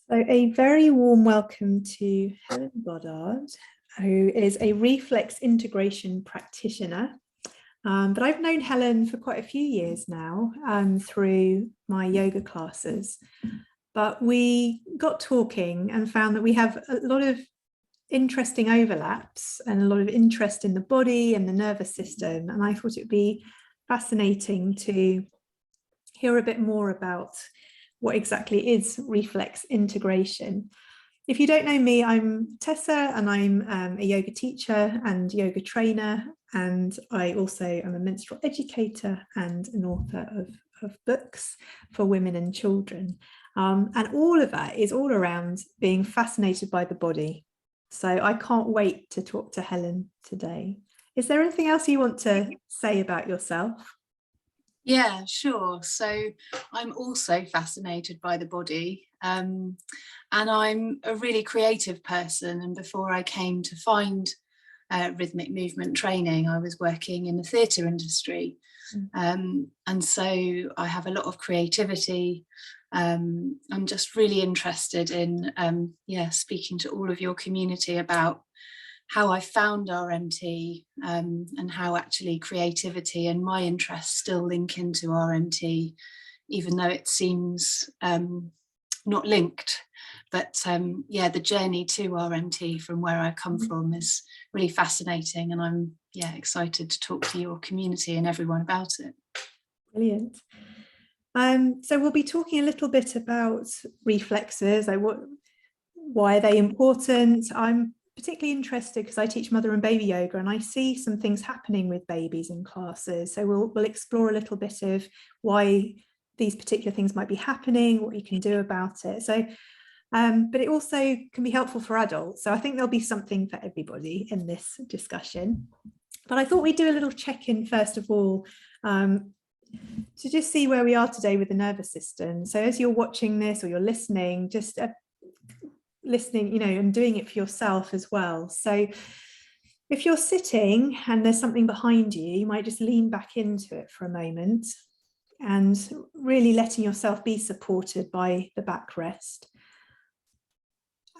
So a very warm welcome to Helen Goddard, who is a Reflex Integration Practitioner. But I've known Helen for quite a few years now through my yoga classes. But we got talking and found that we have a lot of interesting overlaps and a lot of interest in the body and the nervous system. And I thought it would be fascinating to hear a bit more about what exactly is reflex integration. If you don't know me, I'm Tessa, and I'm a yoga teacher and yoga trainer, and I also am a menstrual educator and an author of books for women and children. And all of that is all around being fascinated by the body. So I can't wait to talk to Helen today. Is there anything else you want to say about yourself? Yeah, sure. So I'm also fascinated by the body, and I'm a really creative person. And before I came to find rhythmic movement training, I was working in the theatre industry. And so I have a lot of creativity. I'm just really interested in speaking to all of your community about how I found RMT and how actually creativity and my interests still link into RMT, even though it seems not linked. But the journey to RMT from where I come from is really fascinating, and I'm excited to talk to your community and everyone about it. Brilliant. So we'll be talking a little bit about reflexes, like why are they important. I'm particularly interested because I teach mother and baby yoga, and I see some things happening with babies in classes. So we'll explore a little bit of why these particular things might be happening, what you can do about it. So, but it also can be helpful for adults. So I think there'll be something for everybody in this discussion. But I thought we'd do a little check-in first of all, to just see where we are today with the nervous system. So as you're watching this or you're listening, just listening, and doing it for yourself as well. So if you're sitting and there's something behind you, you might just lean back into it for a moment and really letting yourself be supported by the backrest.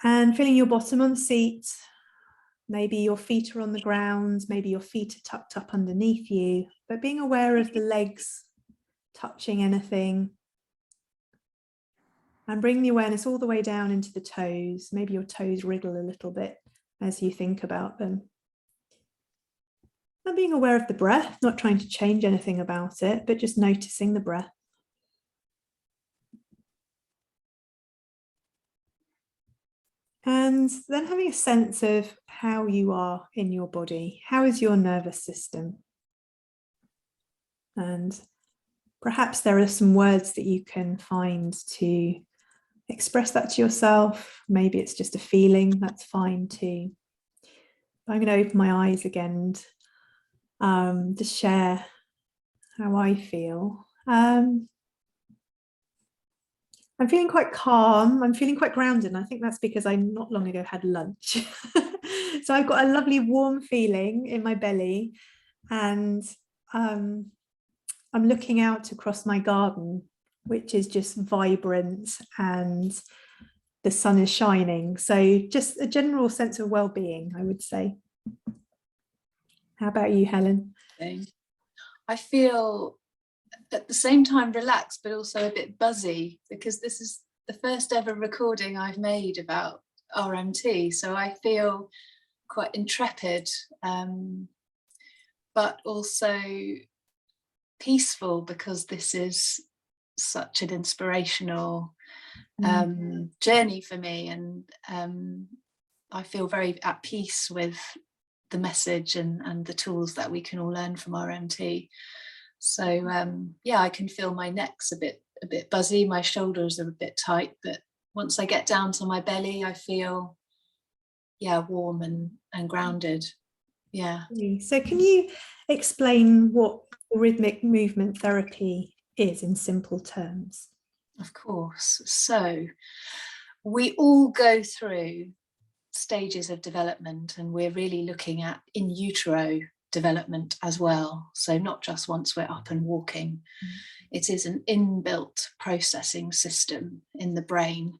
And feeling your bottom on the seat. Maybe your feet are on the ground, maybe your feet are tucked up underneath you, but being aware of the legs touching anything. And bring the awareness all the way down into the toes. Maybe your toes wriggle a little bit as you think about them. And being aware of the breath, not trying to change anything about it, but just noticing the breath. And then having a sense of how you are in your body. How is your nervous system? And perhaps there are some words that you can find to express that to yourself. Maybe it's just a feeling, that's fine too. I'm going to open my eyes again and just share how I feel. I'm feeling quite calm. I'm feeling quite grounded. And I think that's because I not long ago had lunch. So I've got a lovely warm feeling in my belly, and I'm looking out across my garden, which is just vibrant and the sun is shining. So just a general sense of well-being, I would say. How about you, Helen? I feel at the same time relaxed, but also a bit buzzy, because this is the first ever recording I've made about RMT. So I feel quite intrepid, but also peaceful, because this is such an inspirational journey for me, and I feel very at peace with the message and the tools that we can all learn from RMT. So I can feel my neck's a bit buzzy, my shoulders are a bit tight, but once I get down to my belly, I feel warm and grounded. So can you explain what rhythmic movement therapy is in simple terms? Of course. So we all go through stages of development, and we're really looking at in utero development as well. So not just once we're up and walking. It is an inbuilt processing system in the brain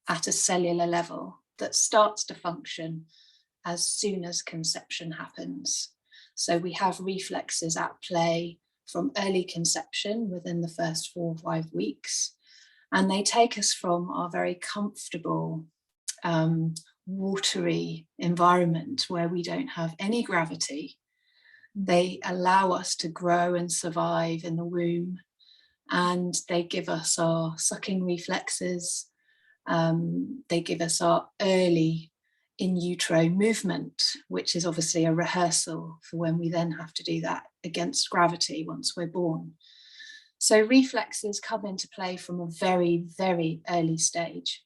at a cellular level that starts to function as soon as conception happens. So we have reflexes at play from early conception within the first 4 or 5 weeks. And they take us from our very comfortable, watery environment where we don't have any gravity. They allow us to grow and survive in the womb, and they give us our sucking reflexes. They give us our early in utero movement, which is obviously a rehearsal for when we then have to do that against gravity once we're born. So reflexes come into play from a very, very early stage.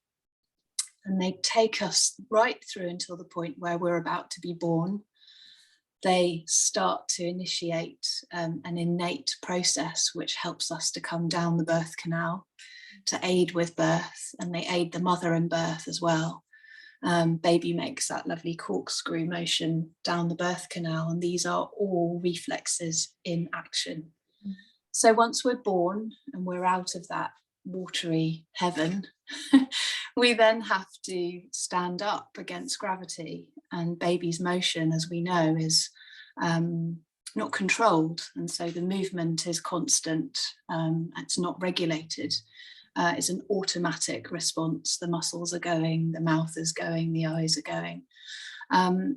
And they take us right through until the point where we're about to be born. They start to initiate an innate process which helps us to come down the birth canal to aid with birth, and they aid the mother in birth as well. Baby makes that lovely corkscrew motion down the birth canal, and these are all reflexes in action. So once we're born and we're out of that watery heaven, we then have to stand up against gravity, and baby's motion, as we know, is not controlled, and so the movement is constant. It's not regulated. It's an automatic response. The muscles are going, the mouth is going, the eyes are going. And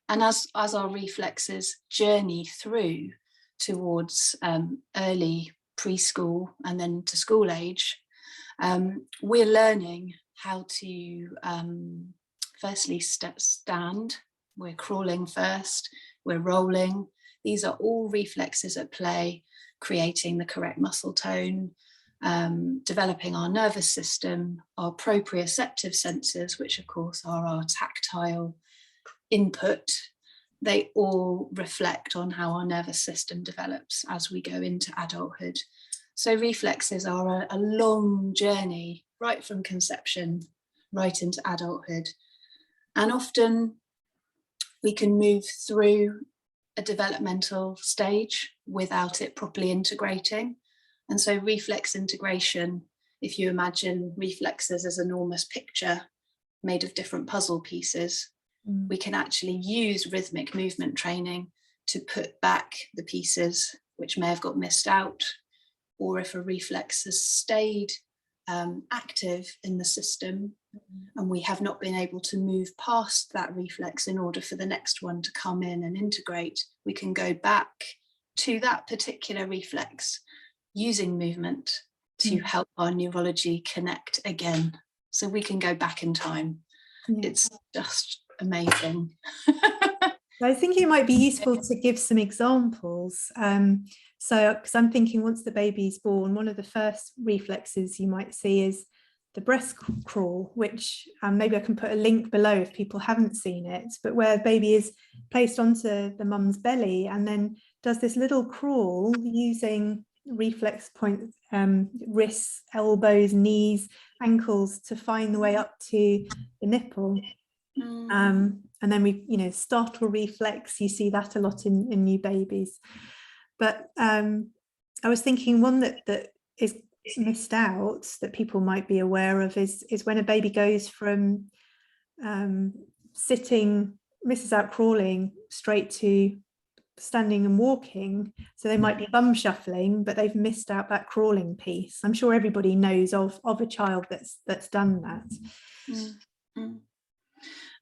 as our reflexes journey through towards early preschool and then to school age, we're learning how to firstly stand. We're crawling first, we're rolling. These are all reflexes at play, creating the correct muscle tone, developing our nervous system, our proprioceptive senses, which of course are our tactile input. They all reflect on how our nervous system develops as we go into adulthood. So reflexes are a long journey, right from conception, right into adulthood. And often we can move through a developmental stage without it properly integrating. And so reflex integration, if you imagine reflexes as an enormous picture made of different puzzle pieces, we can actually use rhythmic movement training to put back the pieces which may have got missed out, or if a reflex has stayed active in the system and we have not been able to move past that reflex in order for the next one to come in and integrate, we can go back to that particular reflex using movement to help our neurology connect again. So we can go back in time. It's just amazing. I think it might be useful to give some examples. So, because I'm thinking once the baby's born, one of the first reflexes you might see is the breast crawl, which maybe I can put a link below if people haven't seen it, but where baby is placed onto the mum's belly and then does this little crawl using reflex points, wrists, elbows, knees, ankles to find the way up to the nipple. And then we, startle reflex, you see that a lot in new babies. But I was thinking one that is missed out that people might be aware of is when a baby goes from sitting, misses out crawling, straight to standing and walking. So they might be bum shuffling, but they've missed out that crawling piece. I'm sure everybody knows of a child that's done that.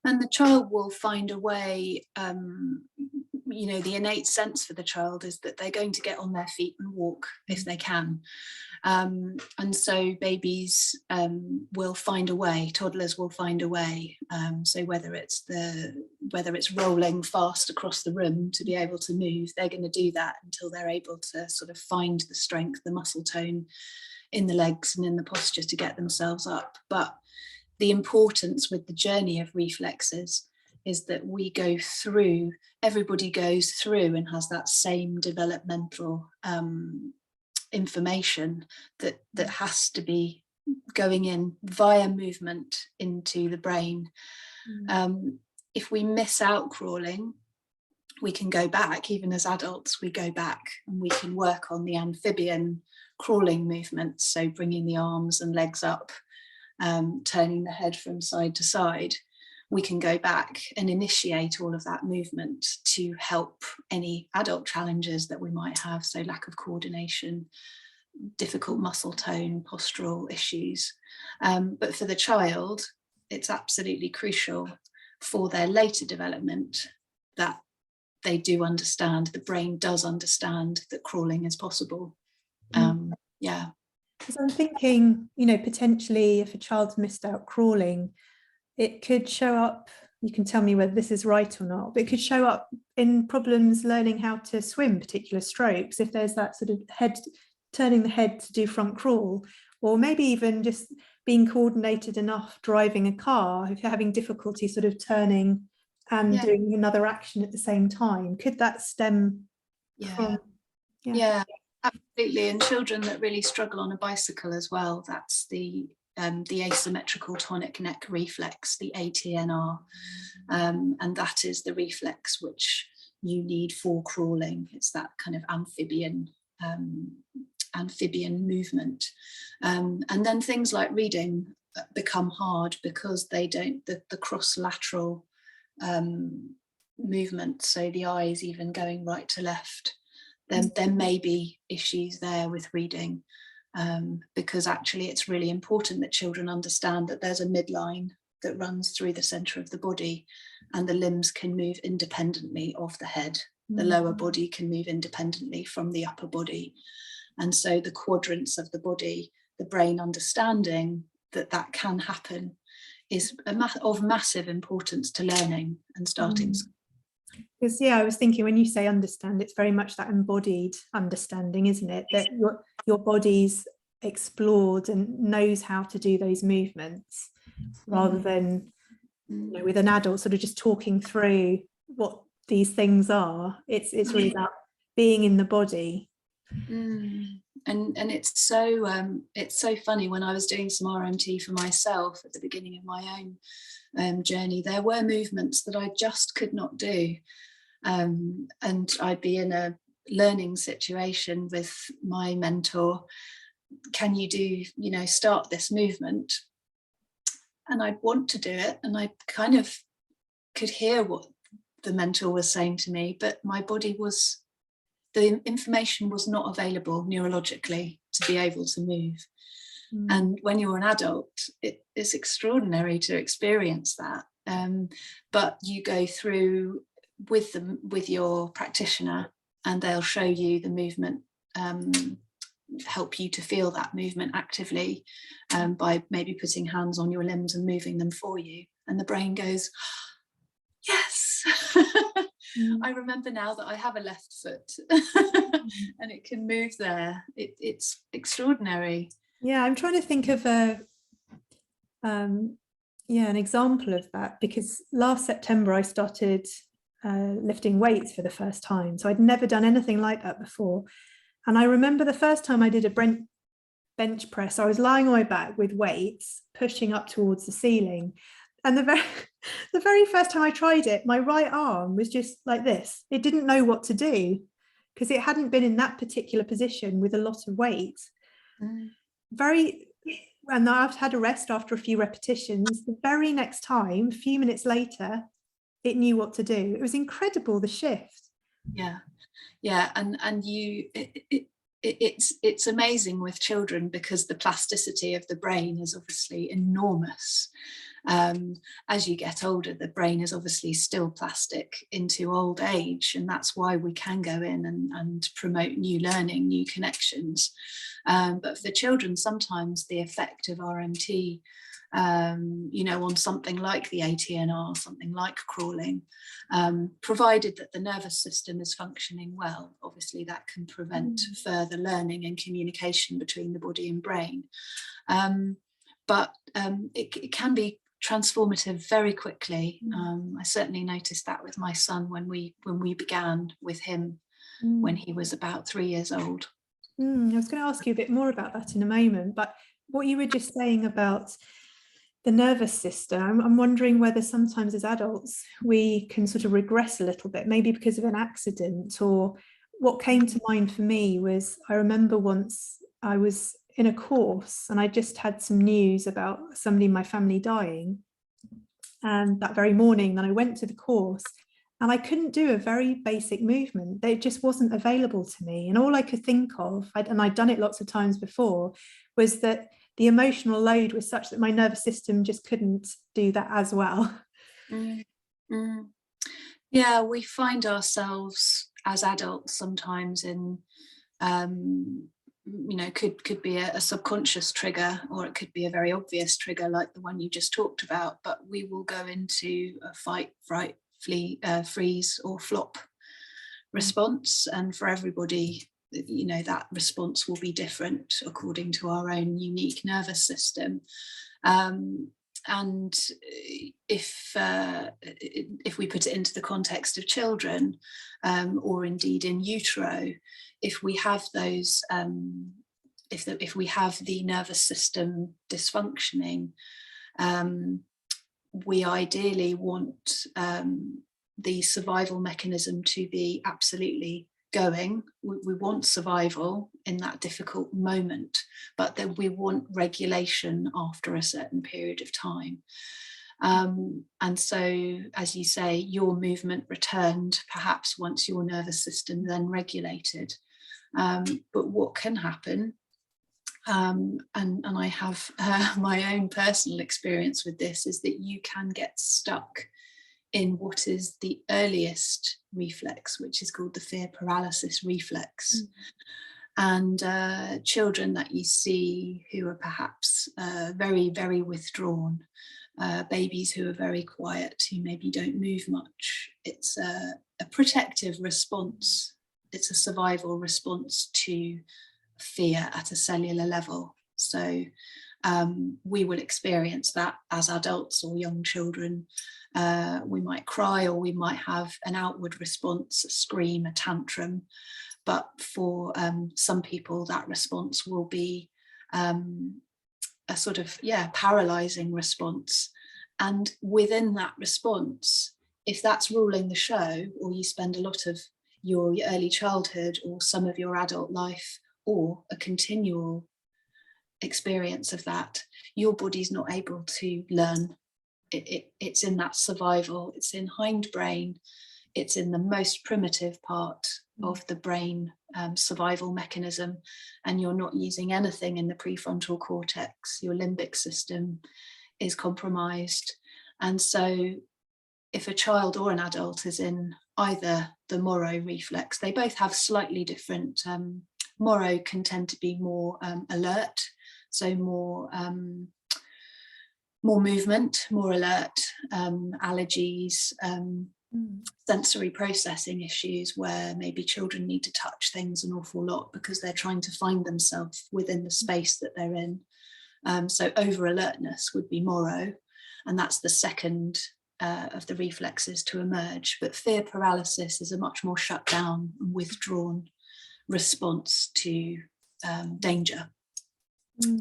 And the child will find a way, the innate sense for the child is that they're going to get on their feet and walk if they can. And so babies will find a way, toddlers will find a way. So whether it's rolling fast across the room to be able to move, they're going to do that until they're able to sort of find the strength, the muscle tone in the legs and in the posture to get themselves up. But the importance with the journey of reflexes is that everybody goes through and has that same developmental information that has to be going in via movement into the brain. If we miss out crawling, we can go back, even as adults, we go back and we can work on the amphibian crawling movements, so bringing the arms and legs up turning the head from side to side, we can go back and initiate all of that movement to help any adult challenges that we might have. So lack of coordination, difficult muscle tone, postural issues. But for the child, it's absolutely crucial for their later development that they do understand, the brain does understand that crawling is possible. Yeah. Because I'm thinking, you know, potentially if a child's missed out crawling, it could show up, you can tell me whether this is right or not, but it could show up in problems learning how to swim particular strokes, if there's that sort of turning the head to do front crawl, or maybe even just being coordinated enough driving a car, if you're having difficulty sort of turning and doing another action at the same time. Could that stem from? Yeah, absolutely. And children that really struggle on a bicycle as well, that's the asymmetrical tonic neck reflex, the ATNR, and that is the reflex which you need for crawling. It's that kind of amphibian movement, and then things like reading become hard because they don't, the cross lateral movement, so the eyes even going right to left, then there may be issues there with reading, because actually it's really important that children understand that there's a midline that runs through the center of the body, and the limbs can move independently of the head. The lower body can move independently from the upper body. And so the quadrants of the body, the brain understanding that that can happen, is of massive importance to learning and starting. Because I was thinking, when you say understand, it's very much that embodied understanding, isn't it? That your body's explored and knows how to do those movements, rather than, you know, with an adult sort of just talking through what these things are. It's really about being in the body. And it's so funny. When I was doing some RMT for myself at the beginning of my own journey, there were movements that I just could not do, and I'd be in a learning situation with my mentor. Can you do, you know, start this movement? And I'd want to do it, and I kind of could hear what the mentor was saying to me, but my body was, the information was not available neurologically to be able to move. And when you're an adult, it is extraordinary to experience that. But you go through with your practitioner, and they'll show you the movement, help you to feel that movement actively, by maybe putting hands on your limbs and moving them for you. And the brain goes, yes. I remember now that I have a left foot and it can move there. It's extraordinary. Yeah, I'm trying to think of an example of that, because last September I started lifting weights for the first time. So I'd never done anything like that before. And I remember the first time I did a bench press, I was lying on my back with weights, pushing up towards the ceiling. And the very first time I tried it, my right arm was just like this. It didn't know what to do, because it hadn't been in that particular position with a lot of weight. And I've had a rest after a few repetitions. The very next time, a few minutes later, it knew what to do. It was incredible, the shift. Yeah, and it's amazing with children, because the plasticity of the brain is obviously enormous. As you get older, the brain is obviously still plastic into old age, and that's why we can go in and promote new learning, new connections. But for children, sometimes the effect of RMT, you know, on something like the ATNR, something like crawling, provided that the nervous system is functioning well, obviously that can prevent further learning and communication between the body and brain. But it can be transformative very quickly. I certainly noticed that with my son when we began with him when he was about 3 years old. I was going to ask you a bit more about that in a moment, but what you were just saying about the nervous system, I'm wondering whether sometimes as adults we can sort of regress a little bit, maybe because of an accident. Or what came to mind for me was, I remember once I was in a course, and I just had some news about somebody in my family dying. And that very morning, then I went to the course, and I couldn't do a very basic movement. It just wasn't available to me. And all I could think of, and I'd done it lots of times before, was that the emotional load was such that my nervous system just couldn't do that as well. Yeah, we find ourselves as adults sometimes in, could be a subconscious trigger, or it could be a very obvious trigger like the one you just talked about, but we will go into a fight, fright, flee, freeze or flop response. And for everybody, that response will be different according to our own unique nervous system. And if we put it into the context of children, or indeed in utero, if we have those, if we have the nervous system dysfunctioning, we ideally want the survival mechanism to be absolutely going. We want survival in that difficult moment, but then we want regulation after a certain period of time. And so, as you say, your movement returned perhaps once your nervous system then regulated. But what can happen, and I have my own personal experience with this, is that you can get stuck in what is the earliest reflex, which is called the fear paralysis reflex. And children that you see who are perhaps very, very withdrawn, babies who are very quiet, who maybe don't move much, it's a protective response. It's a survival response to fear at a cellular level. So we will experience that as adults or young children. We might cry, or we might have an outward response, a scream, a tantrum. But for some people, that response will be a sort of, paralyzing response. And within that response, if that's ruling the show, or you spend a lot of your early childhood or some of your adult life, or a continual experience of that, your body's not able to learn. It's in that survival, it's in hindbrain, it's in the most primitive part of the brain survival mechanism, and you're not using anything in the prefrontal cortex. Your limbic system is compromised. And so if a child or an adult is in either the Moro reflex, they both have slightly different. Moro can tend to be more alert, so more movement, more alert, allergies, sensory processing issues, where maybe children need to touch things an awful lot because they're trying to find themselves within the space that they're in. So over alertness would be Moro, and that's the second of the reflexes to emerge. But fear paralysis is a much more shut down and withdrawn response to danger.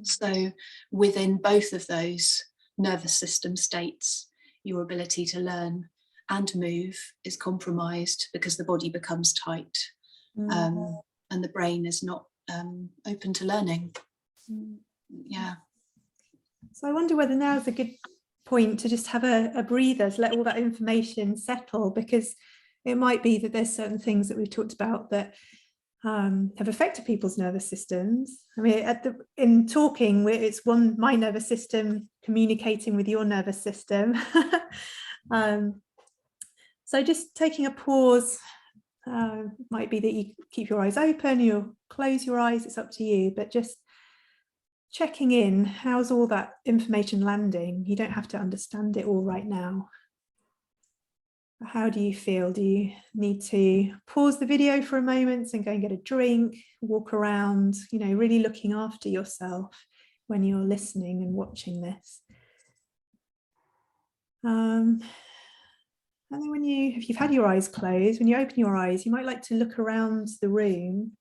So within both of those nervous system states, your ability to learn and move is compromised because the body becomes tight, and the brain is not open to learning. So I wonder whether now is a good point to just have a breather, to let all that information settle, because it might be that there's certain things that we've talked about that have affected people's nervous systems. I mean, in talking, it's my nervous system communicating with your nervous system. So just taking a pause, might be that you keep your eyes open, you close your eyes, it's up to you, but just checking in, how's all that information landing? You don't have to understand it all right now. How do you feel? Do you need to pause the video for a moment and go and get a drink, walk around, really looking after yourself when you're listening and watching this? And then if you've had your eyes closed, when you open your eyes, you might like to look around the room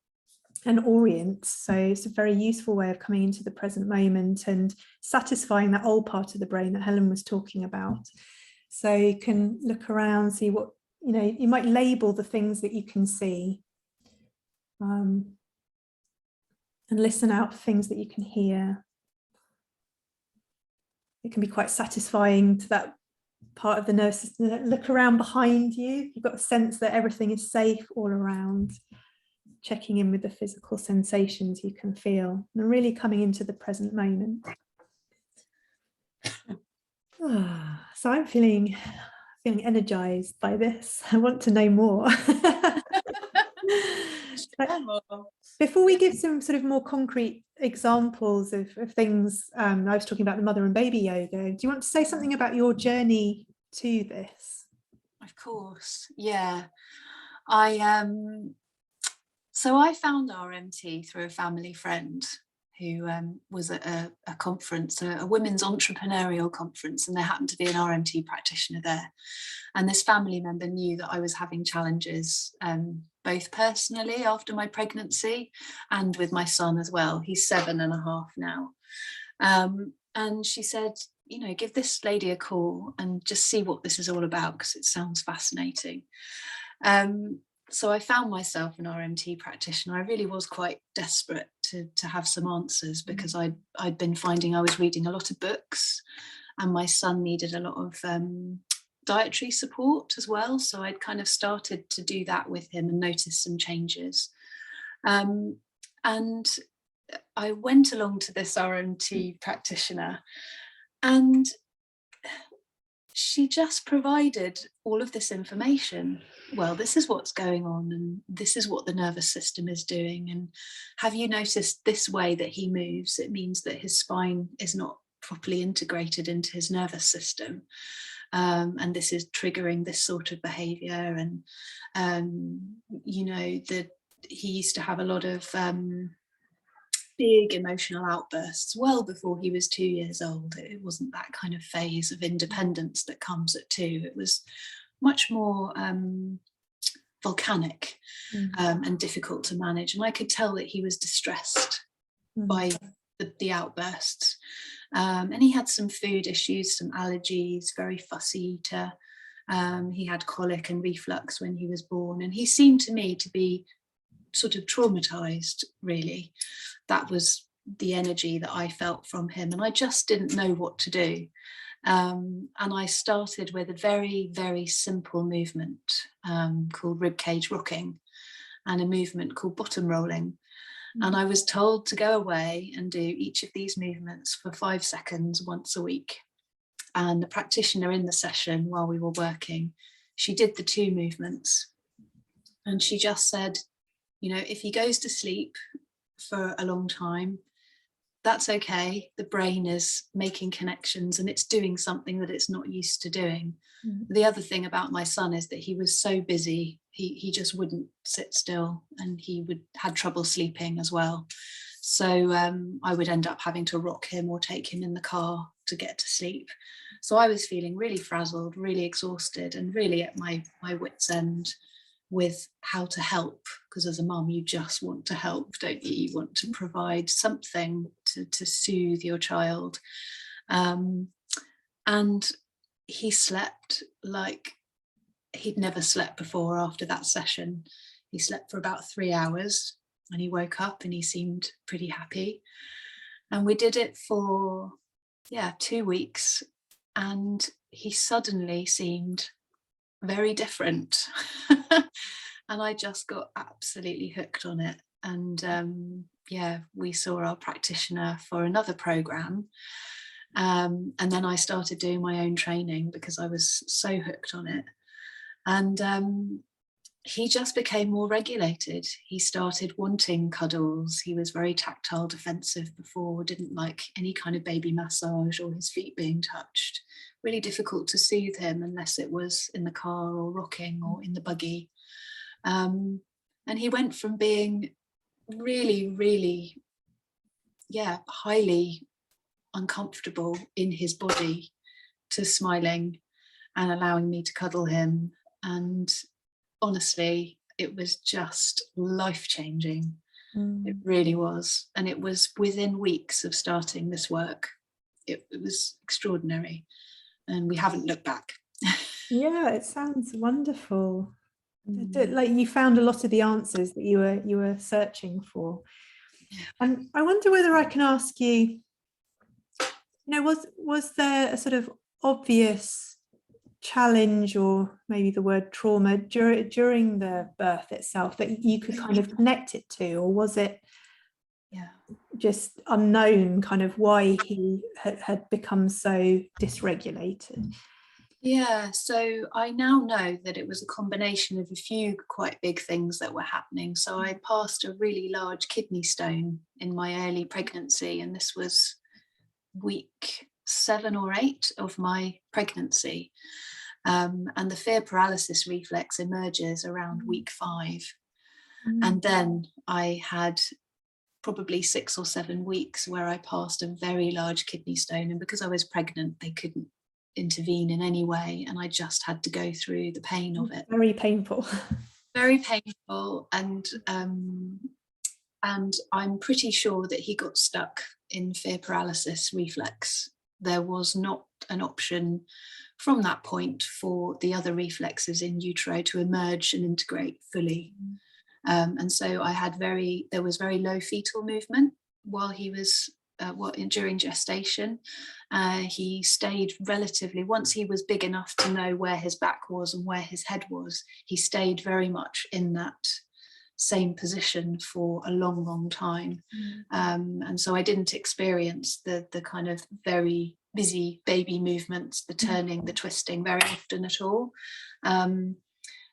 and orient. So it's a very useful way of coming into the present moment and satisfying that old part of the brain that Helen was talking about. So you can look around, see what, you might label the things that you can see. and listen out for things that you can hear. It can be quite satisfying to that part of the nervous system. Look around behind you. You've got a sense that everything is safe all around. Checking in with the physical sensations you can feel and really coming into the present moment. So I'm feeling energized by this. I want to know more. Before we give some sort of more concrete examples of things, I was talking about the mother and baby yoga. Do you want to say something about your journey to this? Of course, yeah. So I found RMT through a family friend who was at a conference, a women's entrepreneurial conference, and there happened to be an RMT practitioner there. And this family member knew that I was having challenges, both personally after my pregnancy and with my son as well. He's 7.5 now. And she said, you know, give this lady a call and just see what this is all about, because it sounds fascinating. So I found myself an RMT practitioner. I really was quite desperate to have some answers, because I'd been finding I was reading a lot of books, and my son needed a lot of dietary support as well. So I'd kind of started to do that with him and noticed some changes. And I went along to this RMT practitioner, and she just provided all of this information. Well, this is what's going on, and this is what the nervous system is doing. And have you noticed this way that he moves? It means that his spine is not properly integrated into his nervous system. And this is triggering this sort of behavior. And, you know, that he used to have a lot of big emotional outbursts well before he was 2 years old. It wasn't that kind of phase of independence that comes at 2. It was much more volcanic and difficult to manage. And I could tell that he was distressed by the outbursts. And he had some food issues, some allergies, very fussy eater. He had colic and reflux when he was born. And he seemed to me to be sort of traumatized, really. That was the energy that I felt from him, and I just didn't know what to do. And I started with a very, very simple movement called ribcage rocking, and a movement called bottom rolling. And I was told to go away and do each of these movements for 5 seconds once a week. And the practitioner in the session, while we were working, she did the 2 movements, and she just said, you know, if he goes to sleep for a long time, that's okay. The brain is making connections and it's doing something that it's not used to doing. The other thing about my son is that he was so busy, he just wouldn't sit still, and he had trouble sleeping as well. So I would end up having to rock him or take him in the car to get to sleep. So I was feeling really frazzled, really exhausted, and really at my wit's end with how to help, because as a mum you just want to help, don't you? You want to provide something to soothe your child. And he slept like he'd never slept before. After that session, he slept for about 3 hours, and he woke up and he seemed pretty happy. And we did it for 2 weeks, and he suddenly seemed very different. And I just got absolutely hooked on it. And we saw our practitioner for another program, and then I started doing my own training because I was so hooked on it. And he just became more regulated. He started wanting cuddles. He was very tactile defensive before, didn't like any kind of baby massage or his feet being touched. Really difficult to soothe him unless it was in the car or rocking or in the buggy. And he went from being really, really, highly uncomfortable in his body to smiling and allowing me to cuddle him. And honestly, it was just life-changing. It really was. And it was within weeks of starting this work. It was extraordinary. And we haven't looked back. Yeah, it sounds wonderful. Like you found a lot of the answers that you were searching for. And I wonder whether I can ask you, was there a sort of obvious challenge, or maybe the word trauma, during the birth itself that you could kind of connect it to, or was it just unknown kind of why he had become so dysregulated? Yeah, so I now know that it was a combination of a few quite big things that were happening. So I passed a really large kidney stone in my early pregnancy, and this was week 7 or 8 of my pregnancy. And the fear paralysis reflex emerges around week 5. And then I had probably 6 or 7 weeks where I passed a very large kidney stone. And because I was pregnant, they couldn't intervene in any way. And I just had to go through the pain of it. Very painful. Very painful. And I'm pretty sure that he got stuck in fear paralysis reflex. There was not an option from that point for the other reflexes in utero to emerge and integrate fully. And so there was very low fetal movement while he was during gestation. He stayed relatively, once he was big enough to know where his back was and where his head was, he stayed very much in that same position for a long time. And so I didn't experience the kind of very busy baby movements, the turning, the twisting very often at all.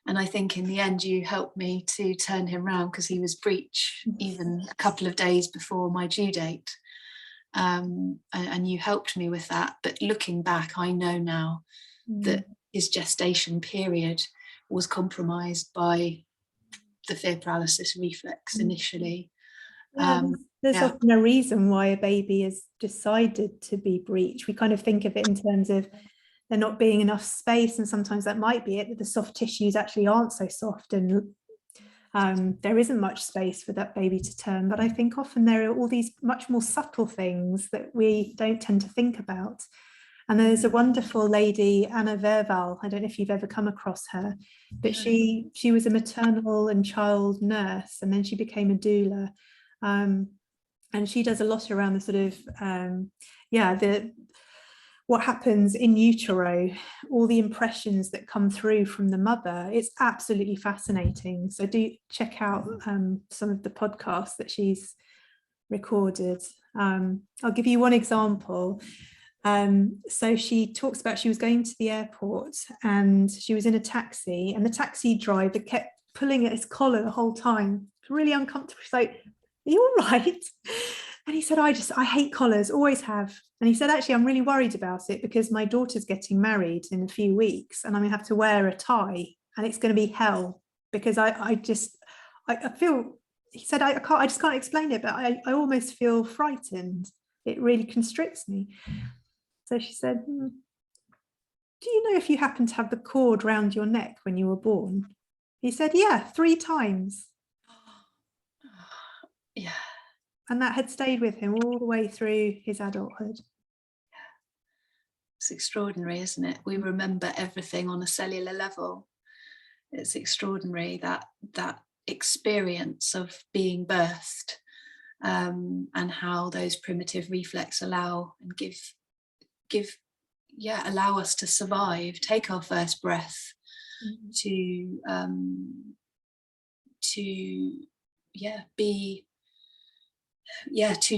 And I think in the end you helped me to turn him around, because he was breech even a couple of days before my due date. And you helped me with that. But looking back, I know now that his gestation period was compromised by the fear paralysis reflex initially. There's often a reason why a baby has decided to be breech. We kind of think of it in terms of there not being enough space, and sometimes that might be it, that the soft tissues actually aren't so soft, and there isn't much space for that baby to turn. But I think often there are all these much more subtle things that we don't tend to think about. And there's a wonderful lady, Anna Verval. I don't know if you've ever come across her, but she was a maternal and child nurse, and then she became a doula. And she does a lot around the sort of, what happens in utero, all the impressions that come through from the mother. It's absolutely fascinating. So do check out some of the podcasts that she's recorded. I'll give you one example. So she talks about, she was going to the airport and she was in a taxi, and the taxi driver kept pulling at his collar the whole time. Really uncomfortable. She's like, "Are you all right?" And he said, I hate collars, always have. And he said, actually, I'm really worried about it because my daughter's getting married in a few weeks and I'm gonna have to wear a tie, and it's going to be hell, because I feel, he said, I just can't explain it, but I almost feel frightened. It really constricts me. So she said, do you know if you happen to have the cord round your neck when you were born? He said, yeah, 3 times. Yeah. And that had stayed with him all the way through his adulthood. It's extraordinary, isn't it? We remember everything on a cellular level. It's extraordinary, that experience of being birthed, and how those primitive reflex allow us to survive, take our first breath, to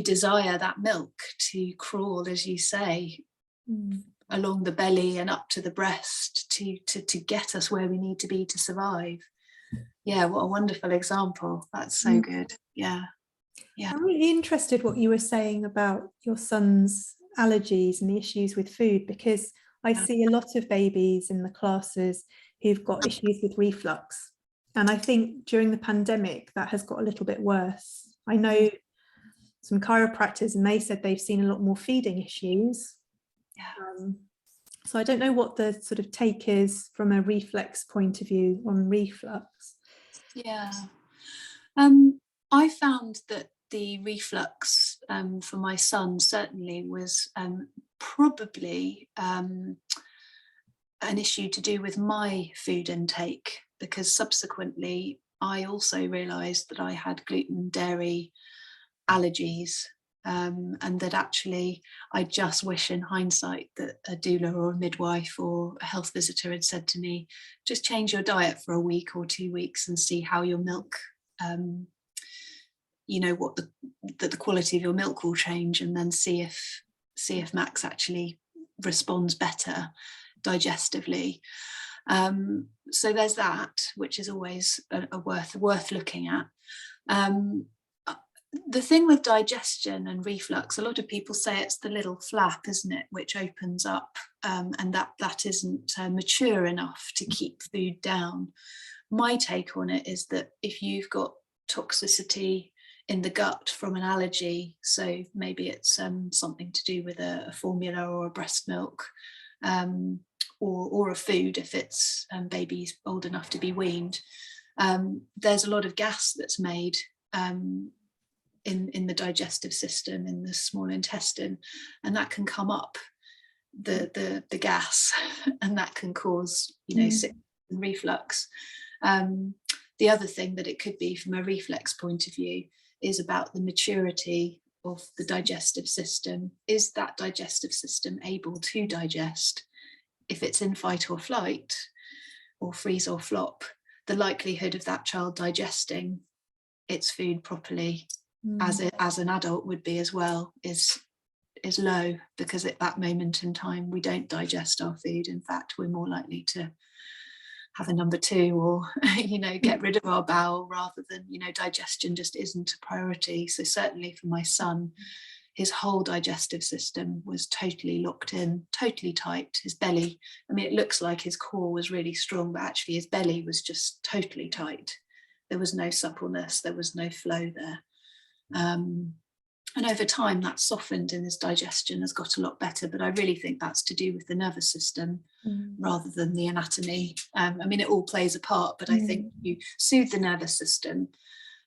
desire that milk, to crawl, as you say, along the belly and up to the breast, to get us where we need to be to survive. Yeah, what a wonderful example. That's so good. Yeah. I'm really interested what you were saying about your son's allergies and the issues with food, because I see a lot of babies in the classes who've got issues with reflux, and I think during the pandemic that has got a little bit worse. I know some chiropractors and they said they've seen a lot more feeding issues. So I don't know what the sort of take is from a reflex point of view on reflux. I found that the reflux for my son certainly was probably an issue to do with my food intake, because subsequently I also realised that I had gluten, dairy, allergies. And that actually, I just wish in hindsight that a doula or a midwife or a health visitor had said to me, just change your diet for a week or 2 weeks and see how your milk, what the quality of your milk will change, and then see if Max actually responds better digestively. So there's that, which is always worth looking at. The thing with digestion and reflux, a lot of people say it's the little flap, isn't it, which opens up, and that isn't mature enough to keep food down. My take on it is that if you've got toxicity in the gut from an allergy, so maybe it's something to do with a formula or a breast milk, or a food if it's babies old enough to be weaned, there's a lot of gas that's made in the digestive system, in the small intestine, and that can come up the gas, and that can cause sickness and reflux. The other thing that it could be from a reflex point of view is about the maturity of the digestive system. Is that digestive system able to digest? If it's in fight or flight, or freeze or flop, the likelihood of that child digesting its food properly, as an adult would be as well, is low, because at that moment in time we don't digest our food. In fact, we're more likely to have a number 2, or get rid of our bowel, rather than digestion just isn't a priority. So certainly for my son, his whole digestive system was totally locked in, totally tight. His belly, it looks like his core was really strong, but actually his belly was just totally tight. There was no suppleness, there was no flow there. And over time that softened, and his digestion has got a lot better, but I really think that's to do with the nervous system rather than the anatomy. It all plays a part, but I think you soothe the nervous system,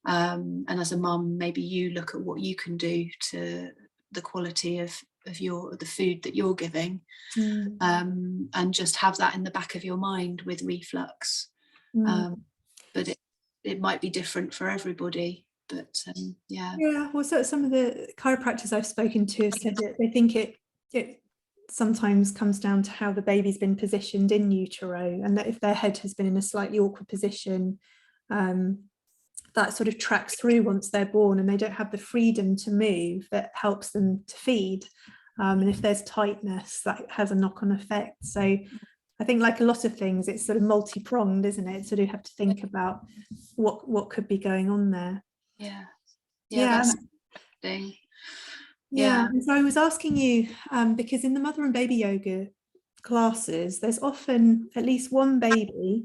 and as a mum, maybe you look at what you can do to the quality of the food that you're giving, and just have that in the back of your mind with reflux. But it might be different for everybody. But well, so some of the chiropractors I've spoken to have said that they think it sometimes comes down to how the baby's been positioned in utero, and that if their head has been in a slightly awkward position, that sort of tracks through once they're born, and they don't have the freedom to move that helps them to feed, and if there's tightness, that has a knock-on effect. So I think, like a lot of things, it's sort of multi-pronged, isn't it? So you have to think about what could be going on there. That's interesting. And so I was asking you, because in the mother and baby yoga classes, there's often at least one baby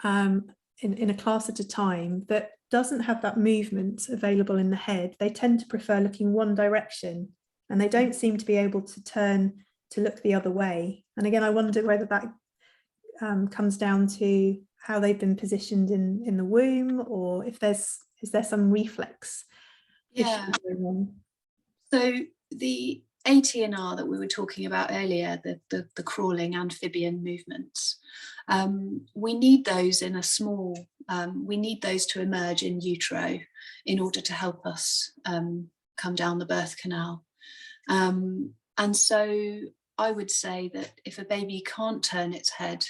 in a class at a time that doesn't have that movement available in the head. They tend to prefer looking one direction, and they don't seem to be able to turn to look the other way. And again, I wonder whether that comes down to how they've been positioned in the womb, or if is there some reflex issue going on? So the ATNR that we were talking about earlier, the crawling amphibian movements, we need those in a small, we need those to emerge in utero in order to help us come down the birth canal. And so I would say that if a baby can't turn its head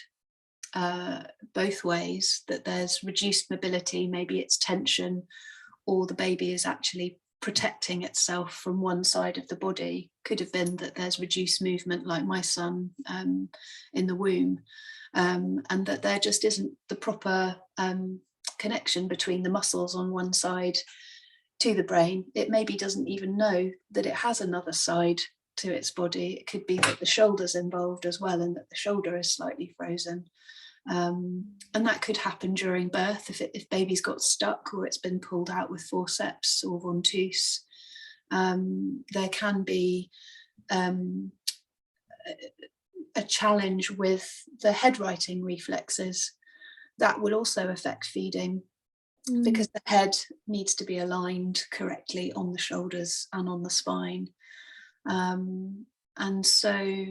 both ways, that there's reduced mobility, maybe it's tension, or the baby is actually protecting itself from one side of the body. Could have been that there's reduced movement, like my son in the womb, and that there just isn't the proper connection between the muscles on one side to the brain. It maybe doesn't even know that it has another side to its body. It could be that the shoulder's involved as well, and that the shoulder is slightly frozen. And that could happen during birth if baby's got stuck, or it's been pulled out with forceps or ventouse. There can be a challenge with the head righting reflexes that will also affect feeding, because the head needs to be aligned correctly on the shoulders and on the spine. And so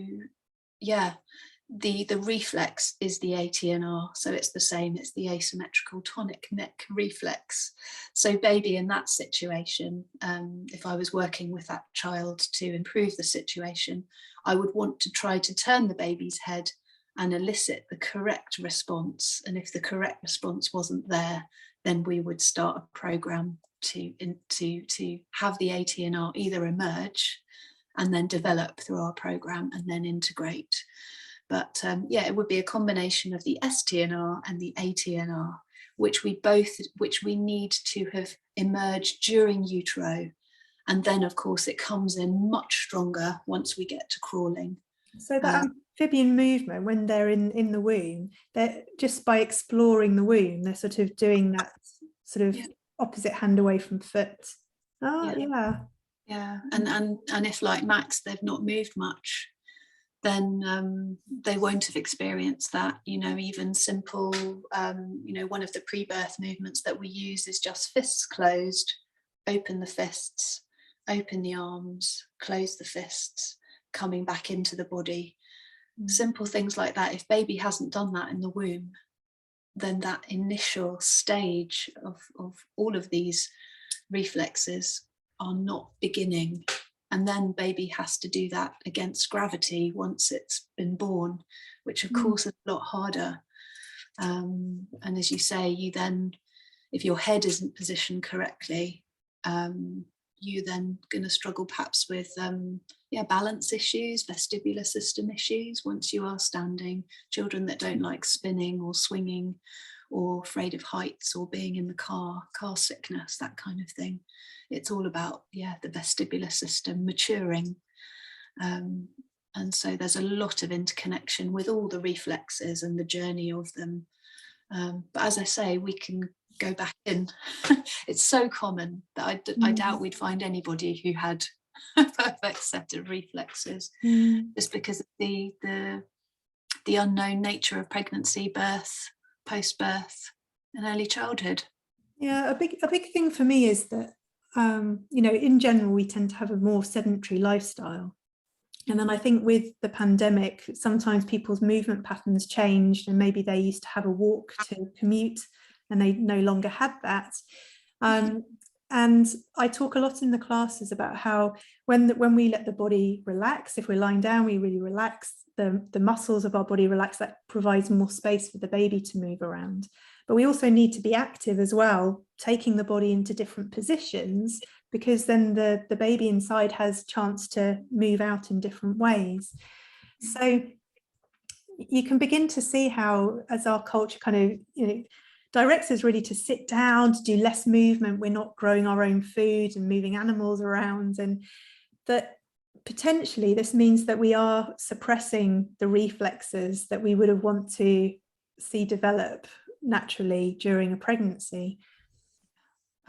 the reflex is the ATNR, so it's the same, it's the asymmetrical tonic neck reflex. So baby, in that situation, if I was working with that child to improve the situation, I would want to try to turn the baby's head and elicit the correct response. And if the correct response wasn't there, then we would start a program to have the ATNR either emerge and then develop through our program and then integrate. But yeah, it would be a combination of the STNR and the ATNR, which we need to have emerged during utero. And then, of course, it comes in much stronger once we get to crawling. So that amphibian movement, when they're in the womb, they're just by exploring the womb, they're sort of doing that sort of opposite hand away from foot. Oh, yeah. And if, like Max, they've not moved much, then they won't have experienced that. You know, even simple, you know, one of the pre-birth movements that we use is just fists closed, open the fists, open the arms, close the fists, coming back into the body. Simple things like that. If baby hasn't done that in the womb, then that initial stage of all of these reflexes are not beginning. And then baby has to do that against gravity once it's been born, which of course is a lot harder. And as you say, you then, if your head isn't positioned correctly, you then going to struggle perhaps with balance issues, vestibular system issues once you are standing. Children that don't like spinning or swinging or afraid of heights or being in the car sickness, that kind of thing. It's all about the vestibular system maturing. And so there's a lot of interconnection with all the reflexes and the journey of them. But as I say, we can go back in. It's so common that I doubt we'd find anybody who had a perfect set of reflexes, just because of the unknown nature of pregnancy, birth, post-birth, and early childhood. Yeah, a big thing for me is that you know, in general, we tend to have a more sedentary lifestyle. And then I think with the pandemic, sometimes people's movement patterns changed, and maybe they used to have a walk to commute and they no longer had that. And I talk a lot in the classes about how when we let the body relax, if we're lying down, we really relax, the muscles of our body relax, that provides more space for the baby to move around. But we also need to be active as well, taking the body into different positions, because then the baby inside has chance to move out in different ways. So you can begin to see how, as our culture kind of, you know, directs us really to sit down, to do less movement, we're not growing our own food and moving animals around, and that potentially this means that we are suppressing the reflexes that we would have want to see develop naturally during a pregnancy.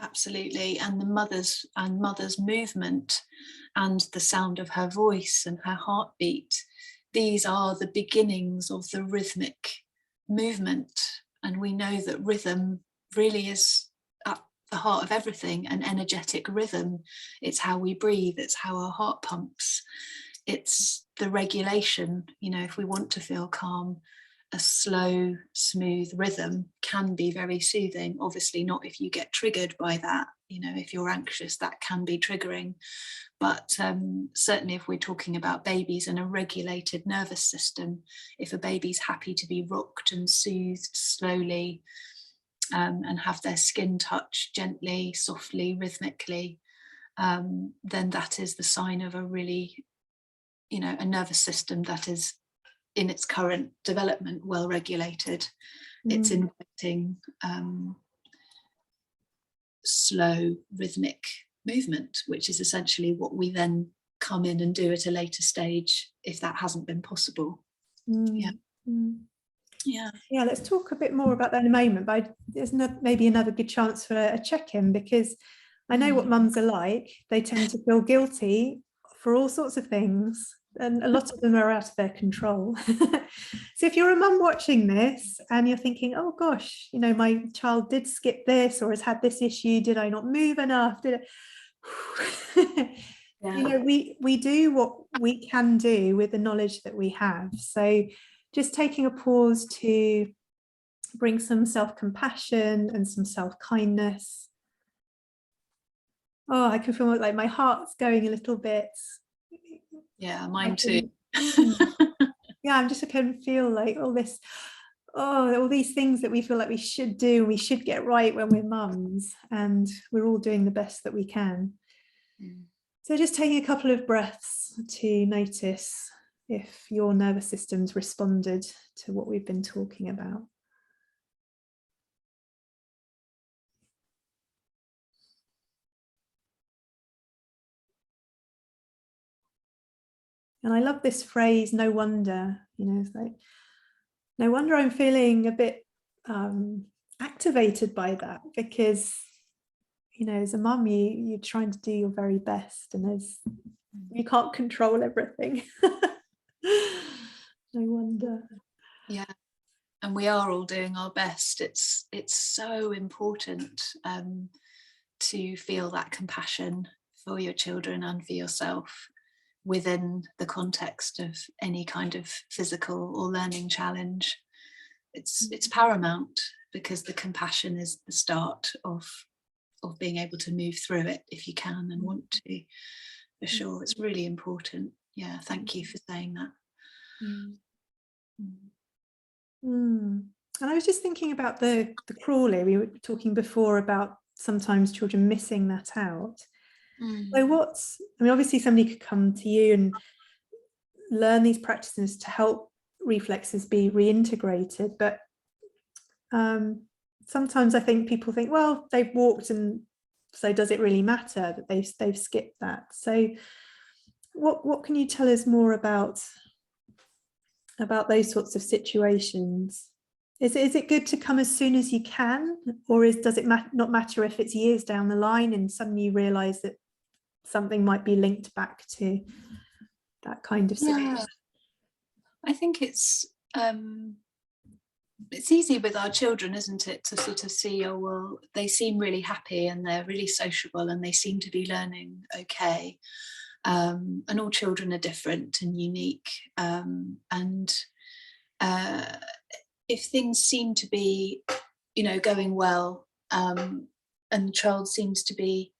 Absolutely. And the mother's movement and the sound of her voice and her heartbeat, these are the beginnings of the rhythmic movement. And we know that rhythm really is at the heart of everything, an energetic rhythm. It's how we breathe, it's how our heart pumps, it's the regulation. You know, if we want to feel calm, a slow, smooth rhythm can be very soothing. Obviously not if you get triggered by that. You know, if you're anxious, that can be triggering. But certainly if we're talking about babies and a regulated nervous system, if a baby's happy to be rocked and soothed slowly, and have their skin touched gently, softly, rhythmically, then that is the sign of a really, you know, a nervous system that is in its current development well regulated. It's inviting slow rhythmic movement, which is essentially what we then come in and do at a later stage if that hasn't been possible. Yeah, let's talk a bit more about that in a moment, but there's maybe another good chance for a check-in, because I know what mums are like. They tend to feel guilty for all sorts of things, and a lot of them are out of their control. So if you're a mum watching this and you're thinking, oh gosh, you know, my child did skip this or has had this issue, did I not move enough? You know, we do what we can do with the knowledge that we have. So just taking a pause to bring some self-compassion and some self-kindness. Oh, I can feel like my heart's going a little bit. Yeah, mine too. Yeah, I can feel like all these things that we feel like we should do, we should get right when we're mums, and we're all doing the best that we can. So just taking a couple of breaths to notice if your nervous system's responded to what we've been talking about. And I love this phrase, no wonder, it's like, no wonder I'm feeling a bit activated by that, because, as a mum, you're trying to do your very best, and you can't control everything. No wonder. Yeah. And we are all doing our best. It's so important to feel that compassion for your children and for yourself within the context of any kind of physical or learning challenge. It's paramount, because the compassion is the start of being able to move through it if you can and want to. For sure, it's really important. Yeah, thank you for saying that. And I was just thinking about the crawler. We were talking before about sometimes children missing that out. So obviously somebody could come to you and learn these practices to help reflexes be reintegrated, but sometimes I think people think, well, they've walked, and so does it really matter that they've skipped that? So what can you tell us more about those sorts of situations? Is it good to come as soon as you can, or does it not matter if it's years down the line and suddenly you realize that something might be linked back to that kind of situation? Yeah. I think it's easy with our children, isn't it, to sort of see, oh, well, they seem really happy and they're really sociable and they seem to be learning okay. And all children are different and unique. If things seem to be, going well, and the child seems to be,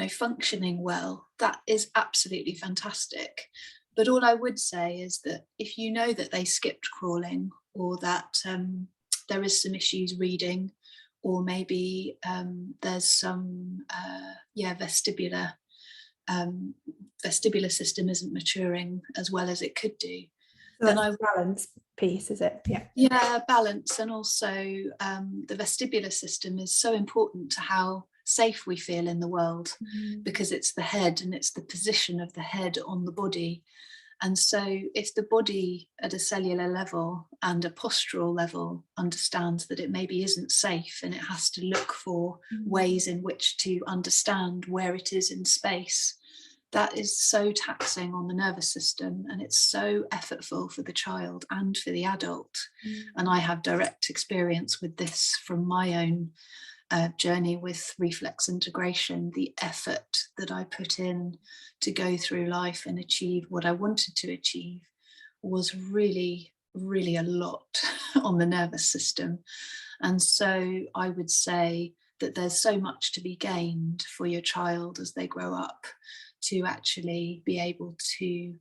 functioning well, that is absolutely fantastic. But all I would say is that if you know that they skipped crawling, or that there is some issues reading, or maybe there's some vestibular system isn't maturing as well as it could do. So then balance piece, is it? Yeah, balance. And also the vestibular system is so important to how safe we feel in the world, because it's the head and it's the position of the head on the body. And so if the body at a cellular level and a postural level understands that it maybe isn't safe, and it has to look for ways in which to understand where it is in space, that is so taxing on the nervous system, and it's so effortful for the child and for the adult. And I have direct experience with this from my own journey with reflex integration. The effort that I put in to go through life and achieve what I wanted to achieve was really, really a lot on the nervous system. And so I would say that there's so much to be gained for your child as they grow up, to actually be able to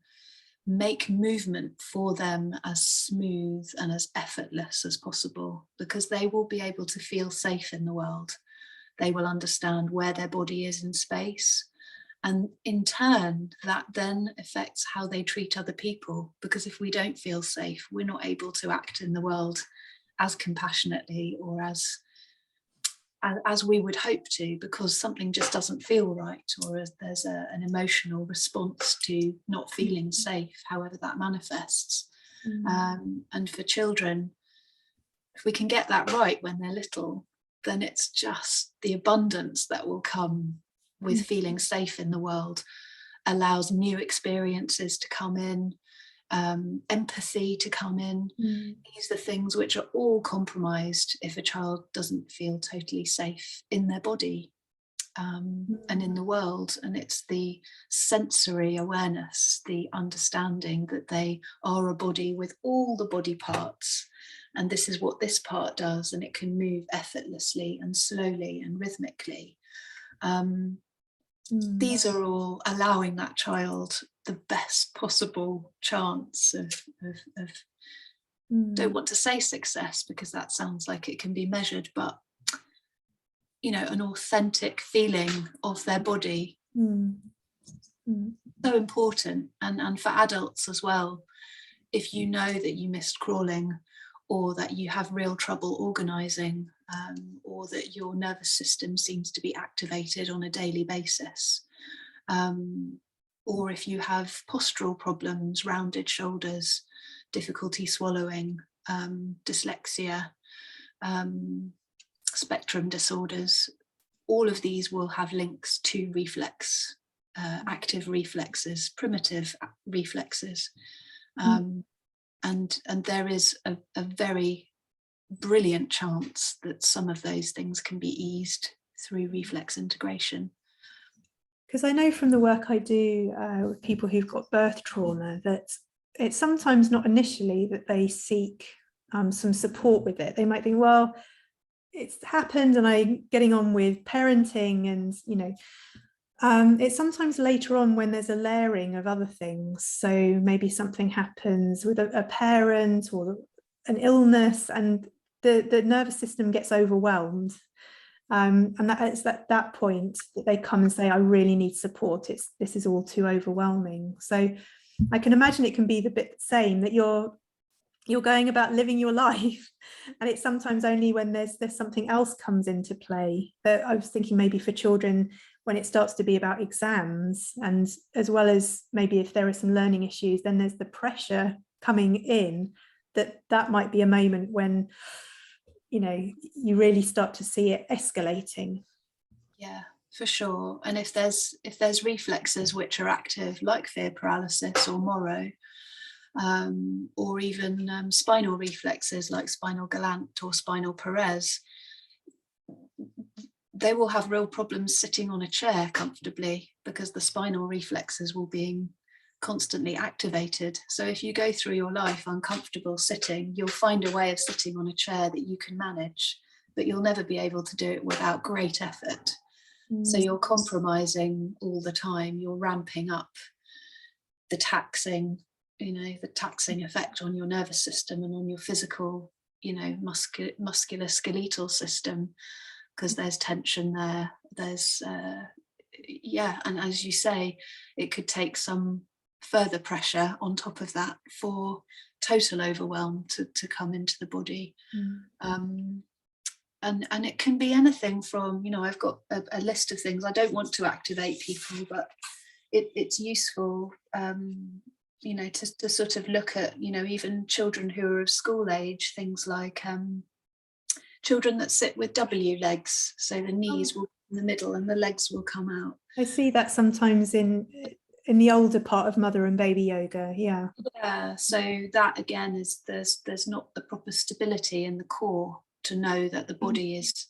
make movement for them as smooth and as effortless as possible, because they will be able to feel safe in the world. They will understand where their body is in space. And in turn, that then affects how they treat other people, because if we don't feel safe, we're not able to act in the world as compassionately or as we would hope to, because something just doesn't feel right, or there's an emotional response to not feeling safe, however that manifests. And for children, if we can get that right when they're little, then it's just the abundance that will come with feeling safe in the world, allows new experiences to come in, empathy to come in. These are things which are all compromised if a child doesn't feel totally safe in their body. and in the world. And it's the sensory awareness, the understanding that they are a body with all the body parts, and this is what this part does, and it can move effortlessly and slowly and rhythmically. These are all allowing that child the best possible chance of don't want to say success, because that sounds like it can be measured, but an authentic feeling of their body. So important. And for adults as well, if you know that you missed crawling, or that you have real trouble organizing, or that your nervous system seems to be activated on a daily basis, or if you have postural problems, rounded shoulders, difficulty swallowing, dyslexia, spectrum disorders, all of these will have links to reflex, active reflexes, primitive reflexes. And there is a very brilliant chance that some of those things can be eased through reflex integration. Because I know from the work I do with people who've got birth trauma that it's sometimes not initially that they seek some support with it. They might think, well, it's happened and I'm getting on with parenting, and it's sometimes later on when there's a layering of other things. So maybe something happens with a parent or an illness, and the nervous system gets overwhelmed. And it's at that point that they come and say, I really need support. This is all too overwhelming. So I can imagine it can be the bit same, that you're going about living your life, and it's sometimes only when there's something else comes into play. That I was thinking maybe for children, when it starts to be about exams, and as well as maybe if there are some learning issues, then there's the pressure coming in, that might be a moment when you really start to see it escalating. Yeah, for sure. And if there's reflexes which are active, like fear paralysis or moro, or even spinal reflexes like spinal galant or spinal parese, they will have real problems sitting on a chair comfortably, because the spinal reflexes will be constantly activated. So if you go through your life uncomfortable sitting, you'll find a way of sitting on a chair that you can manage, but you'll never be able to do it without great effort. So you're compromising all the time. You're ramping up the taxing effect on your nervous system and on your physical, muscular skeletal system, because there's tension there. There's and as you say, it could take some further pressure on top of that for total overwhelm to come into the body. And it can be anything from, I've got a list of things. I don't want to activate people, but it's useful to sort of look at even children who are of school age, things like children that sit with W legs, so the knees will be in the middle and the legs will come out. I see that sometimes in the older part of mother and baby yoga. Yeah, so that again is there's not the proper stability in the core to know that the body is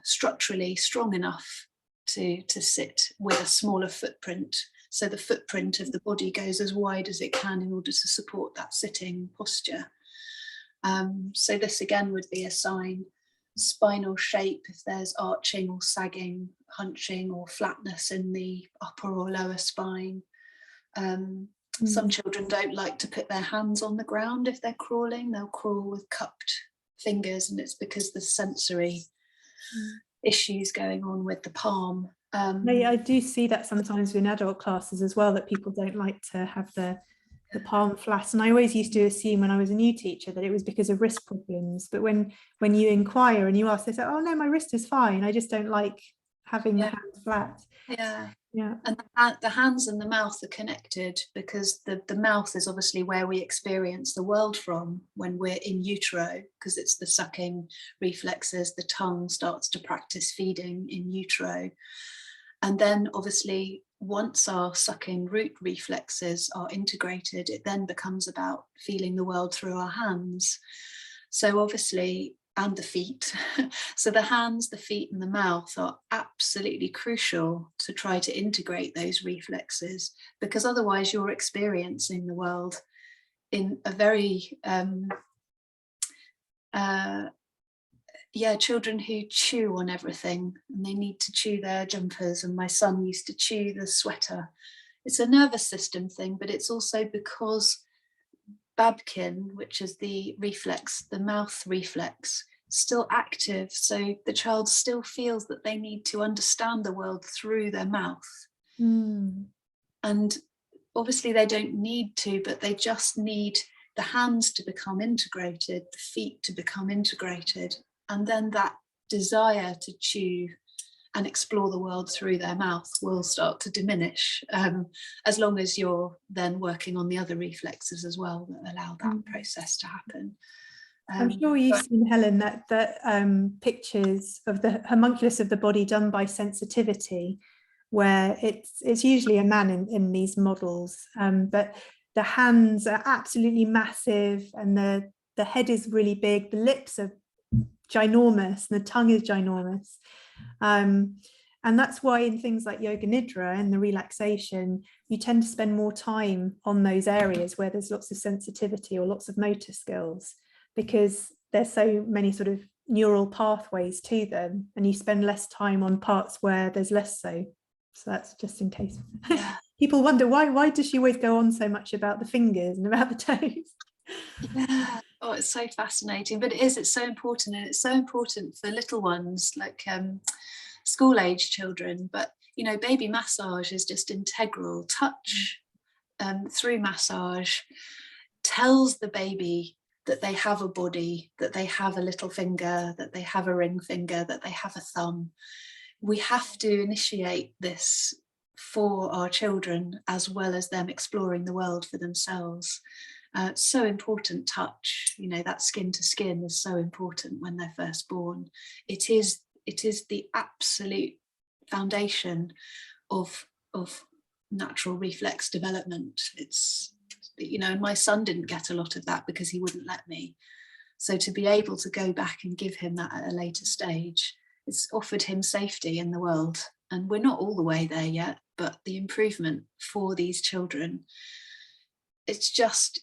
structurally strong enough to sit with a smaller footprint. So the footprint of the body goes as wide as it can in order to support that sitting posture. So this again would be a sign. Spinal shape, if there's arching or sagging, hunching or flatness in the upper or lower spine. Some children don't like to put their hands on the ground if they're crawling. They'll crawl with cupped fingers, and it's because there's sensory issues going on with the palm. I do see that sometimes in adult classes as well, that people don't like to have the palm flat, and I always used to assume when I was a new teacher that it was because of wrist problems, but when you inquire and you ask, they say, oh no, my wrist is fine, I just don't like having the hands flat. And the hands and the mouth are connected, because the mouth is obviously where we experience the world from when we're in utero, because it's the sucking reflexes. The tongue starts to practice feeding in utero, and then obviously once our sucking root reflexes are integrated, it then becomes about feeling the world through our hands. So obviously and the feet. So the hands, the feet and the mouth are absolutely crucial to try to integrate those reflexes, because otherwise you're experiencing the world in a very children who chew on everything, and they need to chew their jumpers, and my son used to chew the sweater. It's a nervous system thing, but it's also because Babkin, which is the reflex, the mouth reflex, still active. So the child still feels that they need to understand the world through their mouth. And obviously they don't need to, but they just need the hands to become integrated, the feet to become integrated. And then that desire to chew and explore the world through their mouth will start to diminish, as long as you're then working on the other reflexes as well that allow that process to happen. I'm sure you've seen, Helen, that pictures of the homunculus of the body done by sensitivity, where it's usually a man in these models, but the hands are absolutely massive, and the head is really big, the lips are ginormous, and the tongue is ginormous. And that's why in things like yoga nidra and the relaxation, you tend to spend more time on those areas where there's lots of sensitivity or lots of motor skills, because there's so many sort of neural pathways to them, and you spend less time on parts where there's less so. So that's just in case people wonder why does she always go on so much about the fingers and about the toes? Yeah. Oh, it's so fascinating, but it's so important, and it's so important for little ones like school age children. But you know, baby massage is just integral. Touch through massage tells the baby that they have a body, that they have a little finger, that they have a ring finger, that they have a thumb. We have to initiate this for our children, as well as them exploring the world for themselves. So important, touch, you know, that skin to skin is so important when they're first born. It is the absolute foundation of natural reflex development. It's, you know, my son didn't get a lot of that because he wouldn't let me. So to be able to go back and give him that at a later stage, it's offered him safety in the world. And we're not all the way there yet, but the improvement for these children, it's just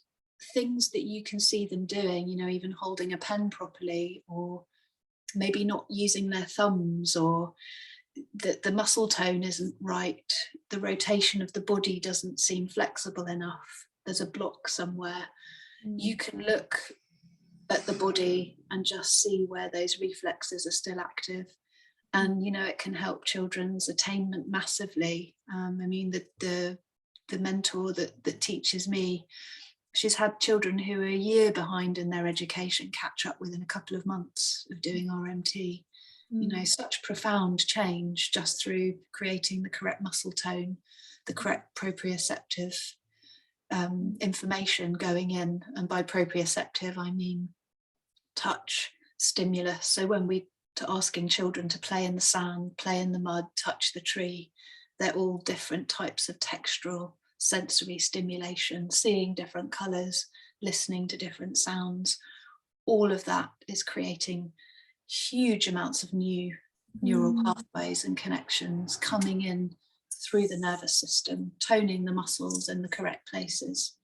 things that you can see them doing, you know, even holding a pen properly, or maybe not using their thumbs, or the muscle tone isn't right, the rotation of the body doesn't seem flexible enough, there's a block somewhere. You can look at the body and just see where those reflexes are still active. And you know, it can help children's attainment massively. I mean, the mentor that teaches me, she's had children who are a year behind in their education catch up within a couple of months of doing RMT. You know, such profound change just through creating the correct muscle tone, the correct proprioceptive information going in. And by proprioceptive, I mean touch, stimulus. So when we're asking children to play in the sand, play in the mud, touch the tree, they're all different types of textural sensory stimulation, seeing different colours, listening to different sounds. All of that is creating huge amounts of new neural pathways and connections coming in through the nervous system, toning the muscles in the correct places.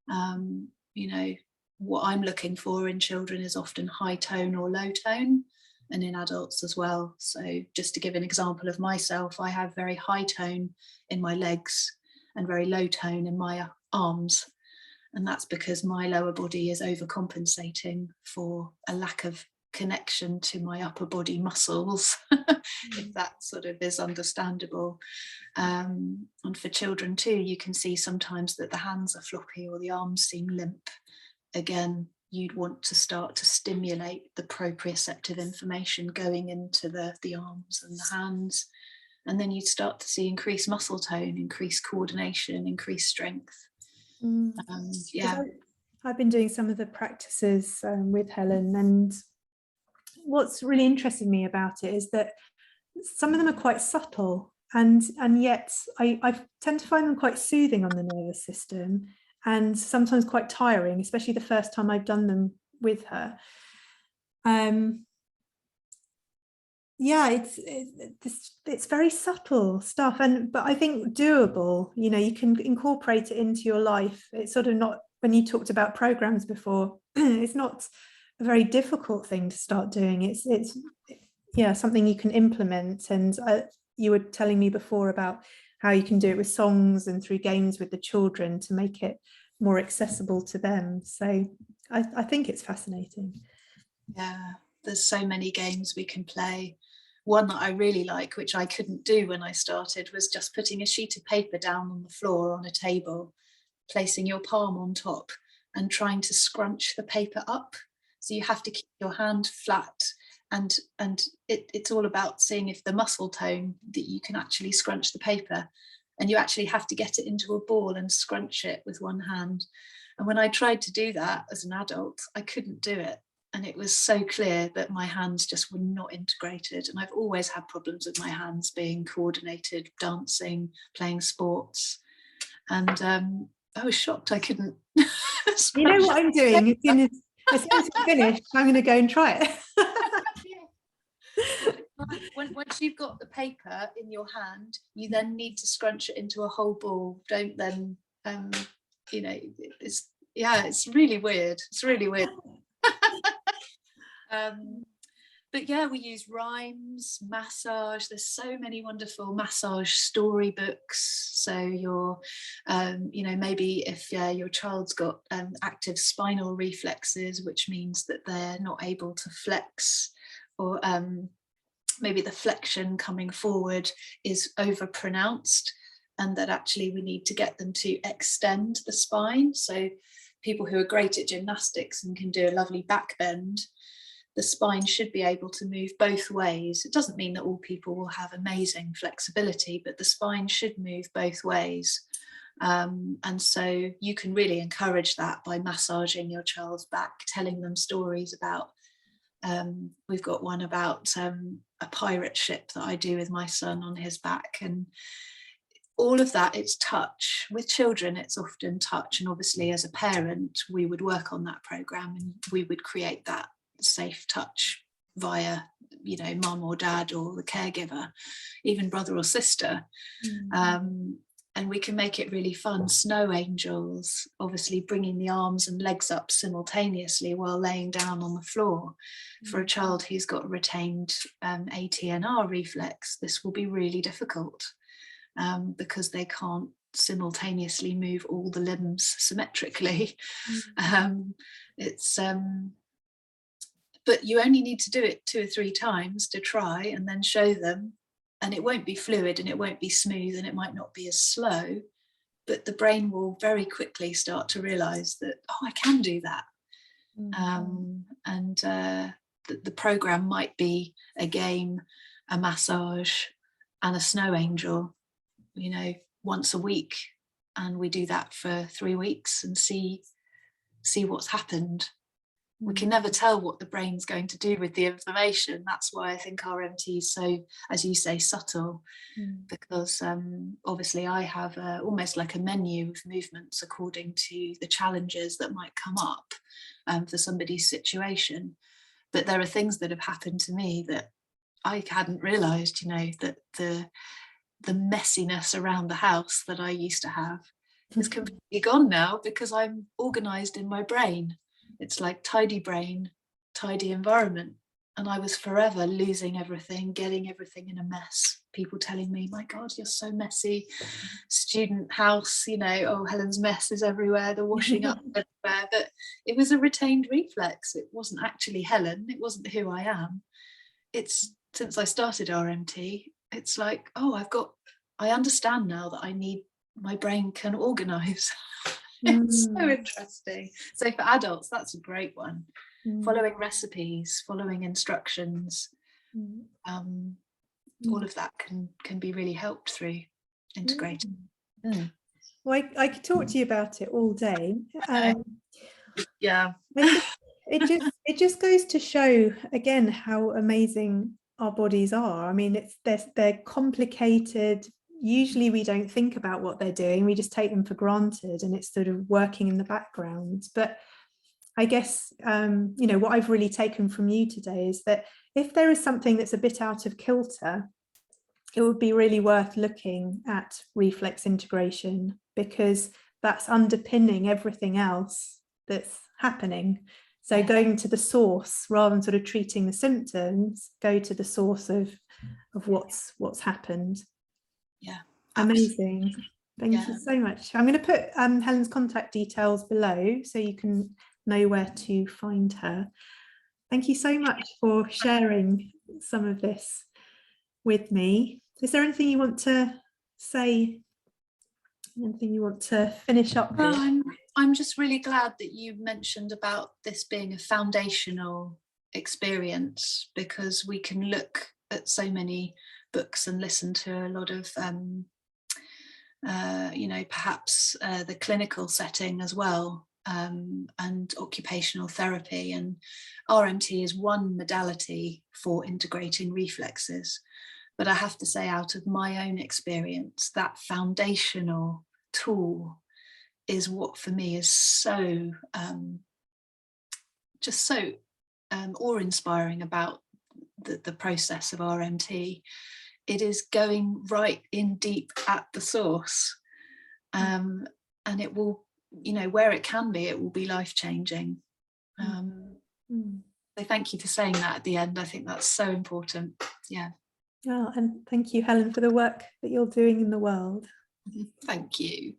You know, what I'm looking for in children is often high tone or low tone, and in adults as well. So just to give an example of myself, I have very high tone in my legs and very low tone in my arms. And that's because my lower body is overcompensating for a lack of connection to my upper body muscles, if that sort of is understandable. And for children too, you can see sometimes that the hands are floppy or the arms seem limp. Again, you'd want to start to stimulate the proprioceptive information going into the arms and the hands. And then you'd start to see increased muscle tone, increased coordination, increased strength. I've been doing some of the practices with Helen, and what's really interested me about it is that some of them are quite subtle, and yet I tend to find them quite soothing on the nervous system, and sometimes quite tiring, especially the first time I've done them with her. yeah, it's very subtle stuff, but I think doable. You know, you can incorporate it into your life. It's sort of not, when you talked about programs before, it's not a very difficult thing to start doing. It's yeah, something you can implement. And you were telling me before about how you can do it with songs and through games with the children to make it more accessible to them. So I think it's fascinating. Yeah, there's so many games we can play. One that I really like, which I couldn't do when I started, was just putting a sheet of paper down on the floor on a table, placing your palm on top and trying to scrunch the paper up. So you have to keep your hand flat, and it's all about seeing if the muscle tone that you can actually scrunch the paper, and you actually have to get it into a ball and scrunch it with one hand. And when I tried to do that as an adult, I couldn't do it. And it was so clear that my hands just were not integrated. And I've always had problems with my hands being coordinated, dancing, playing sports. And I was shocked I couldn't. You know what I'm doing? As soon as you're finished, I'm going to go and try it. Once you've got the paper in your hand, you then need to scrunch it into a whole ball. Don't then, you know, it's really weird. It's really weird. But yeah, we use rhymes, massage. There's so many wonderful massage storybooks. So you're, you know, maybe if your child's got active spinal reflexes, which means that they're not able to flex, or maybe the flexion coming forward is over pronounced, and that actually we need to get them to extend the spine. So people who are great at gymnastics and can do a lovely back bend, the spine should be able to move both ways. It doesn't mean that all people will have amazing flexibility, but the spine should move both ways. And so you can really encourage that by massaging your child's back, telling them stories about, we've got one about a pirate ship that I do with my son on his back, and all of that, it's touch. With children, it's often touch. And obviously as a parent, we would work on that program and we would create that safe touch via, you know, mum or dad or the caregiver, even brother or sister. And we can make it really fun. Snow angels, obviously bringing the arms and legs up simultaneously while laying down on the floor. For a child who's got a retained ATNR reflex, this will be really difficult because they can't simultaneously move all the limbs symmetrically. But you only need to do it 2 or 3 times to try, and then show them, and it won't be fluid and it won't be smooth and it might not be as slow, but the brain will very quickly start to realize that, oh, I can do that. And the program might be a game, a massage and a snow angel, you know, once a week, and we do that for 3 weeks and see what's happened. We can never tell what the brain's going to do with the information. That's why I think RMT is so, as you say, subtle, because obviously I have almost like a menu of movements according to the challenges that might come up for somebody's situation. But there are things that have happened to me that I hadn't realised, you know, that the messiness around the house that I used to have is completely gone now because I'm organised in my brain. It's like tidy brain, tidy environment. And I was forever losing everything, getting everything in a mess. People telling me, my God, you're so messy. Student house, you know, oh, Helen's mess is everywhere, the washing up everywhere. But it was a retained reflex. It wasn't actually Helen. It wasn't who I am. It's since I started RMT, it's like, oh, I understand now that my brain can organise. It's so interesting. So for adults, that's a great one. Following recipes, following instructions, all of that can be really helped through integrating. Well, I could talk to you about it all day. Yeah. It just goes to show again how amazing our bodies are. I mean, they're complicated. Usually we don't think about what they're doing, we just take them for granted and it's sort of working in the background. But I guess, you know, what I've really taken from you today is that if there is something that's a bit out of kilter, it would be really worth looking at reflex integration, because that's underpinning everything else that's happening. So going to the source rather than sort of treating the symptoms, go to the source of what's happened. Yeah, amazing. Thank you so much. I'm going to put Helen's contact details below so you can know where to find her. Thank you so much for sharing some of this with me. Is there anything you want to say? Anything you want to finish up with? Well, I'm just really glad that you mentioned about this being a foundational experience, because we can look at so many books and listen to a lot of you know, perhaps the clinical setting as well, and occupational therapy, and RMT is one modality for integrating reflexes. But I have to say, out of my own experience, that foundational tool is what for me is so just so awe-inspiring about the process of RMT. It is going right in deep at the source, and it will, you know, where it can be, it will be life-changing. So thank you for saying that at the end. I think that's so important. Yeah. Oh, and thank you, Helen, for the work that you're doing in the world. Thank you.